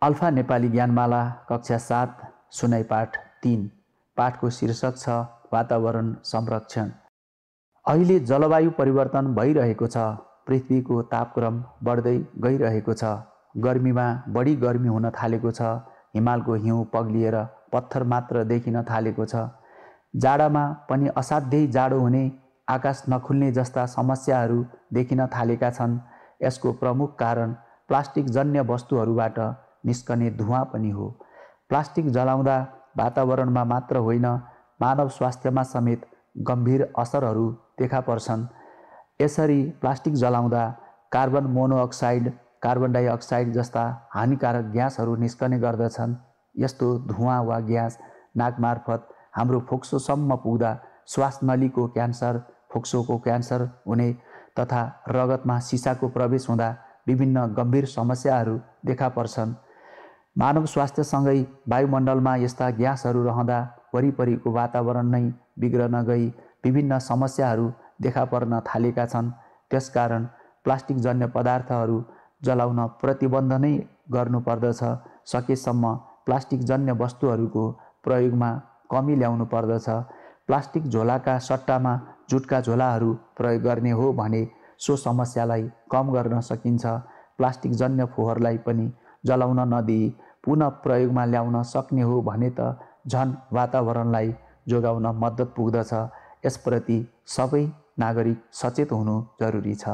Alpha Nepali ज्ञानमाला कक्षा 7 सुनाइ पाठ 3। पाठको शीर्षक छ वातावरण संरक्षण। अहिले जलवायु परिवर्तन भइरहेको छ। पृथ्वीको तापक्रम बढ्दै गइरहेको छ। गर्मीमा बढी गर्मी हुन थालेको छ। हिमालको हिउँ पग्लिएर पत्थर मात्र देखिन थालेको छ। जाडामा पनि असाध्यै जाडो हुने, आकाश नखुल्ने जस्ता समस्याहरू देखिन थालेका छन्। यसको प्रमुख कारण प्लास्टिक जन्य वस्तुहरूबाट निस्कने धुवाँ पनि हो। प्लास्टिक जलाउँदा वातावरणमा मात्र होइन, मानव स्वास्थ्यमा समेत गम्भीर असरहरू देखा पर्छन्। यसरी प्लास्टिक जलाउँदा कार्बन मोनोअक्साइड, कार्बन डाइअक्साइड जस्ता हानिकारक ग्यासहरू निस्कने गर्दछन्। यस्तो धुवाँ वा ग्यास नाकमार्फत हाम्रो फोक्सोसम्म पुग्दा श्वास नलीको क्यान्सर, फोक्सोको क्यान्सर हुने तथा रगतमा सिसाको प्रवेश हुँदा विभिन्न गम्भीर समस्याहरू देखा पर्छन्। मानव स्वास्थ्यसँगै वायुमण्डलमा यस्ता ग्यासहरू रहँदा वरिपरिको वातावरण नै बिग्रन गई विभिन्न समस्याहरू देखा पर्न थालेका छन्। त्यसकारण प्लास्टिक जन्य पदार्थहरू जलाउन प्रतिबन्ध नै गर्नुपर्दछ। सकेसम्म प्लास्टिक जन्य वस्तुहरूको प्रयोगमा कमी ल्याउनु पर्दछ। प्लास्टिक झोलाका सट्टामा जुटका झोलाहरू प्रयोग गर्ने हो भने सो समस्यालाई कम गर्न सकिन्छ। प्लास्टिक जन्य फोहोरलाई पनि जलाउन नदिई पुनः प्रयोगमा ल्याउन सक्ने हो भने त झन् वातावरणलाई जोगाउन मद्दत पुग्दछ। यसप्रति सबै नागरिक सचेत हुनु जरुरी छ।